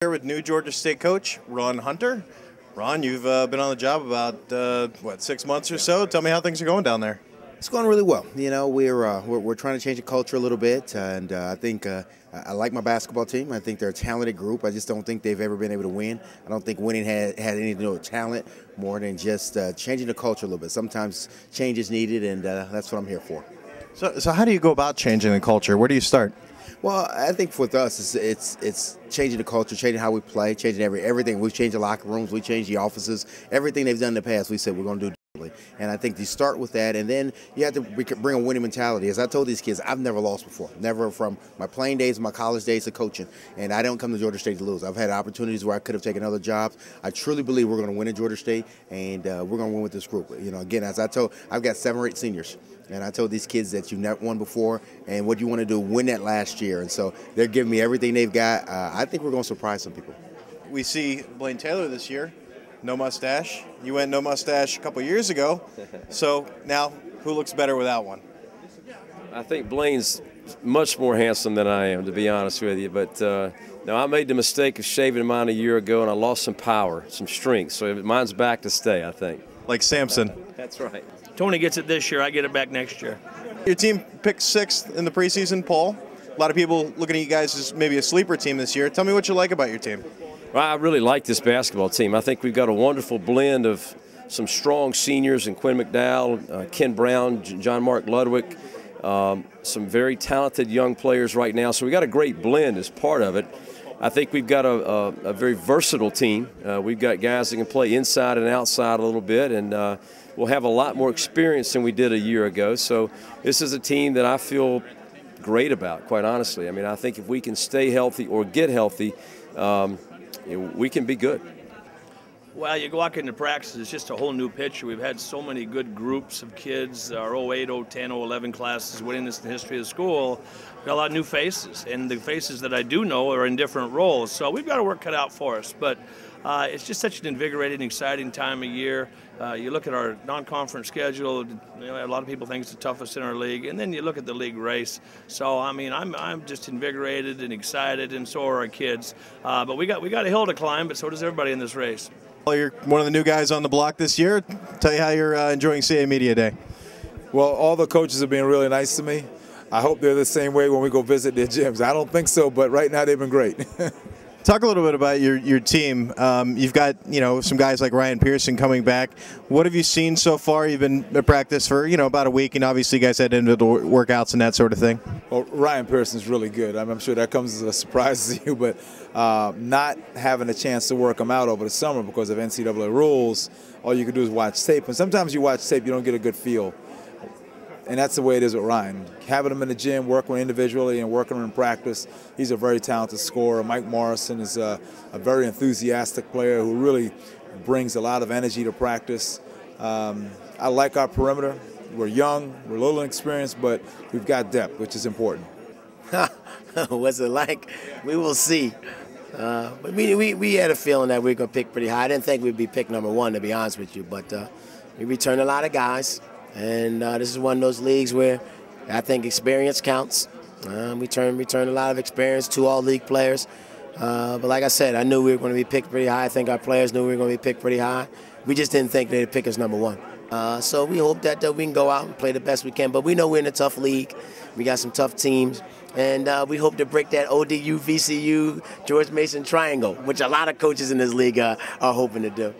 Here with new Georgia State coach Ron Hunter. Ron, you've been on the job about what, 6 months or so. Tell me how things are going down there. It's going really well. You know, we're trying to change the culture a little bit, and I think I like my basketball team. I think they're a talented group. I just don't think they've ever been able to win. I don't think winning had anything to do with talent more than just changing the culture a little bit. Sometimes change is needed, and that's what I'm here for. So how do you go about changing the culture? Where do you start? Well, I think with us, it's changing the culture, changing how we play, changing everything. We've changed the locker rooms, we changed the offices, everything they've done in the past. We said we're going to do differently, and I think you start with that, and then you have to bring a winning mentality. As I told these kids, I've never lost before, never from my playing days, my college days to coaching, and I don't come to Georgia State to lose. I've had opportunities where I could have taken other jobs. I truly believe we're going to win at Georgia State, and we're going to win with this group. You know, again, as I told, I've got 7 or 8 seniors. And I told these kids that you've never won before, and what you want to do, win that last year. And so they're giving me everything they've got. I think we're going to surprise some people. We see Blaine Taylor this year, no mustache. You went no mustache a couple years ago. So now, who looks better without one? I think Blaine's much more handsome than I am, to be honest with you. But no, I made the mistake of shaving mine a year ago, and I lost some power, some strength. So mine's back to stay, I think. Like Samson. That's right. Tony gets it this year, I get it back next year. Your team picked 6th in the preseason poll. A lot of people looking at you guys as maybe a sleeper team this year. Tell me what you like about your team. Well, I really like this basketball team. I think we've got a wonderful blend of some strong seniors in Quinn McDowell, Ken Brown, John Mark Ludwig, some very talented young players right now. So we got a great blend as part of it. I think we've got a very versatile team. We've got guys that can play inside and outside a little bit, and we'll have a lot more experience than we did a year ago. So this is a team that I feel great about, quite honestly. I mean, I think if we can stay healthy or get healthy, we can be good. Well, you walk into practice, it's just a whole new picture. We've had so many good groups of kids, our 08, 010, 011 classes winning this in the history of the school. We've got a lot of new faces, and the faces that I do know are in different roles. So we've got our work cut out for us. But it's just such an invigorating, exciting time of year. You look at our non-conference schedule, you know, a lot of people think it's the toughest in our league, and then you look at the league race. So, I mean, I'm just invigorated and excited, and so are our kids. But we got a hill to climb, but so does everybody in this race. Well, you're one of the new guys on the block this year. Tell you how you're enjoying CA Media Day. Well, all the coaches have been really nice to me. I hope they're the same way when we go visit their gyms. I don't think so, but right now they've been great. Talk a little bit about your team. You've got, you know, some guys like Ryan Pearson coming back. What have you seen so far? You've been at practice for, you know, about a week, and obviously you guys had individual workouts and that sort of thing. Well, Ryan Pearson's really good. I'm sure that comes as a surprise to you, but not having a chance to work him out over the summer because of NCAA rules, all you can do is watch tape. And sometimes you watch tape, you don't get a good feel. And that's the way it is with Ryan. Having him in the gym, working individually and working in practice, he's a very talented scorer. Mike Morrison is a very enthusiastic player who really brings a lot of energy to practice. I like our perimeter. We're young, we're a little inexperienced, but we've got depth, which is important. What's it like? We will see. But we had a feeling that we were going to pick pretty high. I didn't think we'd be picked #1, to be honest with you, but we returned a lot of guys. And this is one of those leagues where I think experience counts. We returned a lot of experience to all league players. But like I said, I knew we were going to be picked pretty high. I think our players knew we were going to be picked pretty high. We just didn't think they'd pick us #1. So we hope that we can go out and play the best we can. But we know we're in a tough league. We got some tough teams. And we hope to break that ODU, VCU, George Mason triangle, which a lot of coaches in this league are hoping to do.